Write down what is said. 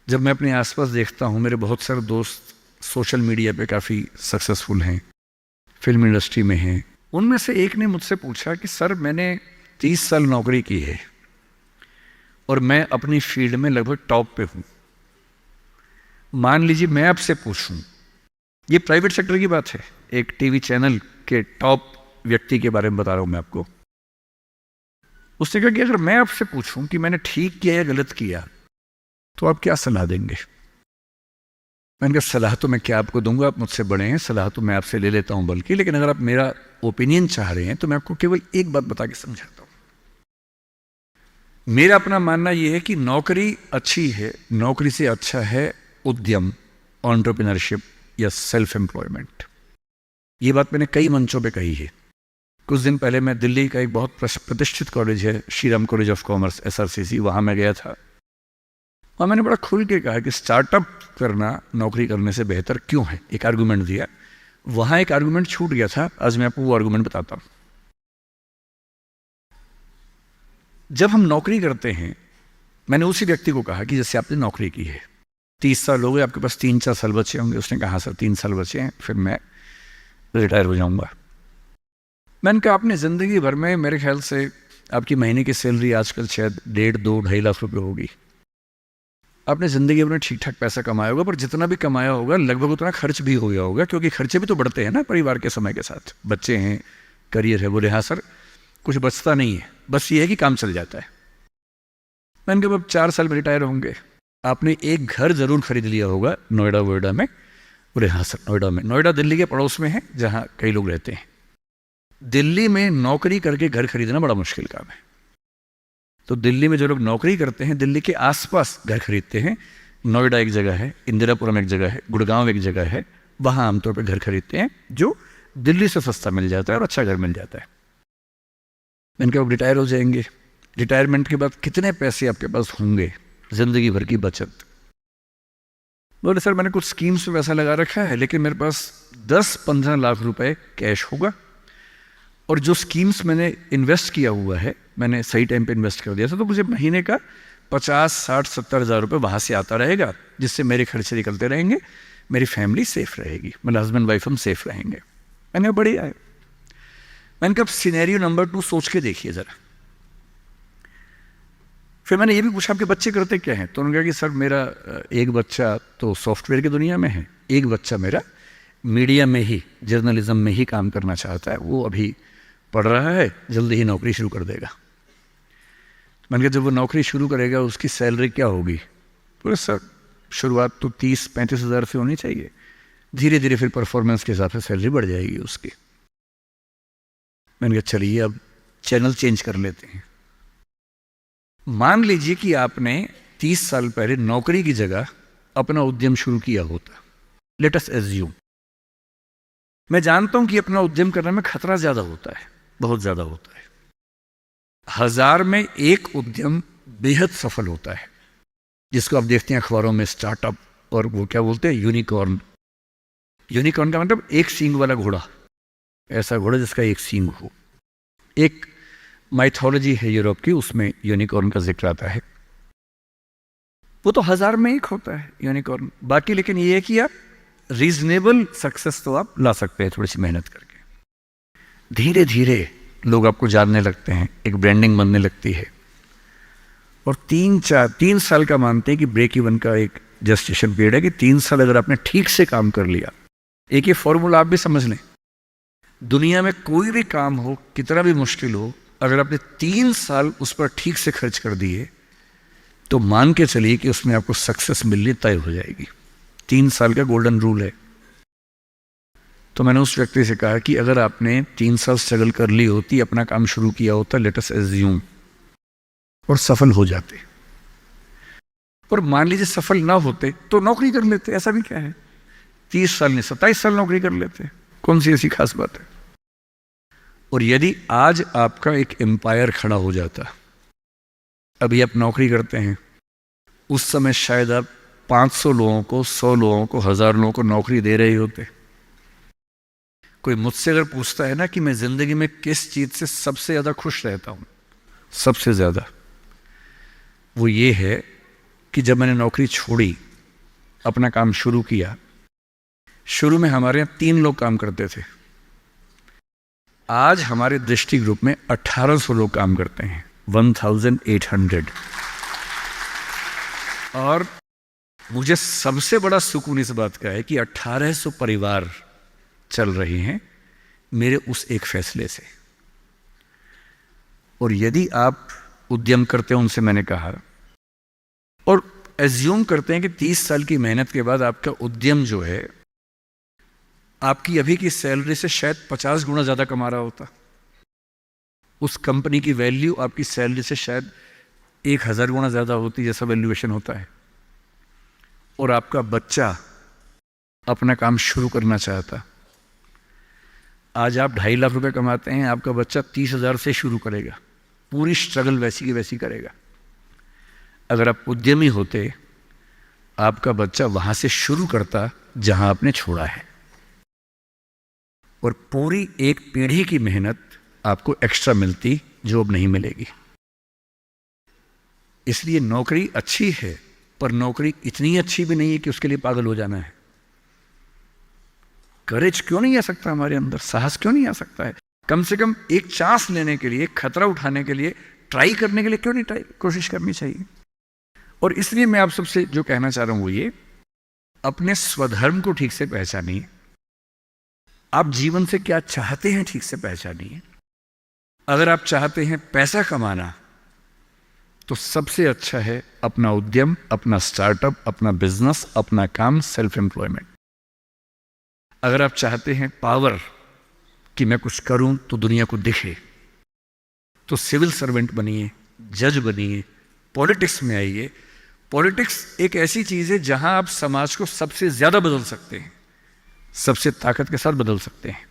जब मैं अपने आसपास देखता हूँ, मेरे बहुत सारे दोस्त सोशल मीडिया पे काफ़ी सक्सेसफुल हैं, फिल्म इंडस्ट्री में हैं। उनमें से एक ने मुझसे पूछा कि सर, मैंने 30 साल नौकरी की है और मैं अपनी फील्ड में लगभग टॉप पे हूँ। मान लीजिए मैं आपसे पूछूं, ये प्राइवेट सेक्टर की बात है, एक टीवी चैनल के टॉप व्यक्ति के बारे में बता रहा हूं मैं आपको। उसने कहा कि अगर मैं आपसे पूछूं कि मैंने ठीक किया या गलत किया तो आप क्या सलाह देंगे? मैंने कहा सलाह तो मैं क्या आपको दूंगा, आप मुझसे बड़े हैं, सलाह तो मैं आपसे ले लेता हूं बल्कि, लेकिन अगर आप मेरा ओपिनियन चाह रहे हैं तो मैं आपको केवल एक बात बता के समझाता हूं। मेरा अपना मानना यह है कि नौकरी अच्छी है, नौकरी से अच्छा है उद्यम, एंटरप्रेन्योरशिप या सेल्फ एम्प्लॉयमेंट। ये बात मैंने कई मंचों पे कही है। कुछ दिन पहले मैं दिल्ली का एक बहुत प्रतिष्ठित कॉलेज है, Shriram college of commerce, SRCC, वहाँ मैं गया था। वहाँ मैंने बड़ा खुल के कहा कि स्टार्टअप करना नौकरी करने से बेहतर क्यों है, एक आर्गूमेंट दिया। वहाँ एक आर्गूमेंट छूट गया था, आज मैं आपको वो आर्गूमेंट बताता हूँ। जब हम नौकरी करते हैं, मैंने उसी व्यक्ति को कहा कि जैसे आपने नौकरी की है, 30 साल हो गए, आपके पास 3-4 साल बचे होंगे। उसने कहा सर 3 साल बचे हैं, फिर मैं रिटायर हो जाऊंगा। मैंने कहा आपने ज़िंदगी भर में, मेरे ख्याल से आपकी महीने की सैलरी आजकल शायद 1.5-2-2.5 लाख रुपए होगी। आपने ज़िंदगी भर में ठीक ठाक पैसा कमाया होगा, पर जितना भी कमाया होगा लगभग उतना खर्च भी हो गया होगा, क्योंकि खर्चे भी तो बढ़ते हैं ना परिवार के समय के साथ। बच्चे हैं, करियर है। बोले हाँ सर, कुछ बचता नहीं है, बस ये है कि काम चल जाता है। मैंने कहा अब 4 साल में रिटायर होंगे, आपने एक घर जरूर खरीद लिया होगा नोएडा वोएडा में। बोले हाँ सर, नोएडा में। नोएडा दिल्ली के पड़ोस में है जहाँ कई लोग रहते हैं। दिल्ली में नौकरी करके घर खरीदना बड़ा मुश्किल काम है, तो दिल्ली में जो लोग नौकरी करते हैं दिल्ली के आसपास घर खरीदते हैं। नोएडा एक जगह है, इंदिरापुरम एक जगह है, गुड़गांव एक जगह है, वहाँ आमतौर पर घर खरीदते हैं जो दिल्ली से सस्ता मिल जाता है और अच्छा घर मिल जाता है। मैंने कहा अब रिटायर हो जाएंगे, रिटायरमेंट के बाद कितने पैसे आपके पास होंगे, जिंदगी भर की बचत? बोले सर मैंने कुछ स्कीम्स में पैसा लगा रखा है, लेकिन मेरे पास 10-15 लाख रुपए कैश होगा, और जो स्कीम्स मैंने इन्वेस्ट किया हुआ है, मैंने सही टाइम पे इन्वेस्ट कर दिया था, तो मुझे महीने का 50-60-70 हज़ार रुपये वहाँ से आता रहेगा, जिससे मेरे खर्चे निकलते रहेंगे, मेरी फैमिली सेफ रहेगी, मतलब हस्बैंड वाइफ हम सेफ रहेंगे। मैंने बढ़िया है। मैंने कहा सिनेरियो नंबर 2 सोच के देखिए ज़रा। फिर मैंने ये भी पूछा आपके बच्चे करते क्या हैं? तो उन्होंने कहा कि सर मेरा एक बच्चा तो सॉफ्टवेयर की दुनिया में है, एक बच्चा मेरा मीडिया में ही, जर्नलिज्म में ही काम करना चाहता है, वो अभी पढ़ रहा है, जल्दी ही नौकरी शुरू कर देगा। मैंने कहा जब वो नौकरी शुरू करेगा उसकी सैलरी क्या होगी? बोले सर शुरुआत तो 30-35 हज़ार से होनी चाहिए, धीरे धीरे फिर परफॉर्मेंस के हिसाब से सैलरी बढ़ जाएगी उसकी। मैंने कहा चलिए अब चैनल चेंज कर लेते हैं। मान लीजिए कि आपने 30 साल पहले नौकरी की जगह अपना उद्यम शुरू किया होता। लेट अस एज्यूम, मैं जानता हूं कि अपना उद्यम करने में खतरा ज्यादा होता है, बहुत ज्यादा होता है। 1000 में एक उद्यम बेहद सफल होता है, जिसको आप देखते हैं अखबारों में, स्टार्टअप, और वो क्या बोलते हैं, यूनिकॉर्न। यूनिकॉर्न का मतलब एक सींग वाला घोड़ा, ऐसा घोड़ा जिसका एक सींग हो। एक माइथोलॉजी है यूरोप की, उसमें यूनिकॉर्न का जिक्र आता है। वो तो 1000 में एक होता है यूनिकॉर्न। बाकी लेकिन ये है कि आप रीजनेबल सक्सेस तो आप ला सकते हैं थोड़ी सी मेहनत करके। धीरे धीरे लोग आपको जानने लगते हैं, एक ब्रांडिंग बनने लगती है, और 3 साल का मानते हैं कि ब्रेक इवन का एक जस्टिशन पीरियड है, कि 3 साल अगर आपने ठीक से काम कर लिया। एक ये फॉर्मूला आप भी समझ लें, दुनिया में कोई भी काम हो, कितना भी मुश्किल हो, अगर आपने 3 साल उस पर ठीक से खर्च कर दिए तो मान के चलिए कि उसमें आपको सक्सेस मिलनी तय हो जाएगी। 3 साल का गोल्डन रूल है। तो मैंने उस व्यक्ति से कहा कि अगर आपने 3 साल स्ट्रगल कर ली होती, अपना काम शुरू किया होता, लेट अस एज्यूम, और सफल हो जाते, और मान लीजिए सफल ना होते तो नौकरी कर लेते, ऐसा भी क्या है, 30 साल नहीं 27 साल नौकरी कर लेते, कौन सी ऐसी खास बात है। और यदि आज आपका एक एम्पायर खड़ा हो जाता, अभी आप नौकरी करते हैं, उस समय शायद आप 500 लोगों को, 100 लोगों को, 1000 लोगों को नौकरी दे रहे होते। कोई मुझसे अगर पूछता है ना कि मैं जिंदगी में किस चीज से सबसे ज्यादा खुश रहता हूं, सबसे ज्यादा वो ये है कि जब मैंने नौकरी छोड़ी, अपना काम शुरू किया, शुरू में हमारे यहाँ 3 लोग काम करते थे। आज हमारे दृष्टि ग्रुप में 1800 लोग काम करते हैं, 1800। और मुझे सबसे बड़ा सुकून इस बात का है कि 1800 परिवार चल रहे हैं मेरे उस एक फैसले से। और यदि आप उद्यम करते हो, उनसे मैंने कहा, और एज्यूम करते हैं कि 30 साल की मेहनत के बाद आपका उद्यम जो है आपकी अभी की सैलरी से शायद 50 गुना ज़्यादा कमा रहा होता, उस कंपनी की वैल्यू आपकी सैलरी से शायद 1000 गुना ज़्यादा होती, जैसा वैल्यूएशन होता है, और आपका बच्चा अपना काम शुरू करना चाहता। आज आप 2.5 लाख रुपए कमाते हैं, आपका बच्चा 30,000 से शुरू करेगा, पूरी स्ट्रगल वैसी की वैसी करेगा। अगर आप उद्यमी होते, आपका बच्चा वहां से शुरू करता जहां आपने छोड़ा है, और पूरी एक पीढ़ी की मेहनत आपको एक्स्ट्रा मिलती जो अब नहीं मिलेगी। इसलिए नौकरी अच्छी है, पर नौकरी इतनी अच्छी भी नहीं है कि उसके लिए पागल हो जाना है। करेज क्यों नहीं आ सकता हमारे अंदर, साहस क्यों नहीं आ सकता है? कम से कम एक चांस लेने के लिए, खतरा उठाने के लिए, ट्राई करने के लिए क्यों नहीं कोशिश करनी चाहिए? और इसलिए मैं आप सबसे जो कहना चाह रहा हूं वो ये, अपने स्वधर्म को ठीक से पहचानिए। आप जीवन से क्या चाहते हैं ठीक से पहचानिए। अगर आप चाहते हैं पैसा कमाना, तो सबसे अच्छा है अपना उद्यम, अपना स्टार्टअप, अपना बिजनेस, अपना काम, सेल्फ एम्प्लॉयमेंट। अगर आप चाहते हैं पावर, कि मैं कुछ करूं तो दुनिया को दिखे, तो सिविल सर्वेंट बनिए, जज बनिए, पॉलिटिक्स में आइए। पॉलिटिक्स एक ऐसी चीज है जहां आप समाज को सबसे ज्यादा बदल सकते हैं, सबसे ताकत के साथ बदल सकते हैं।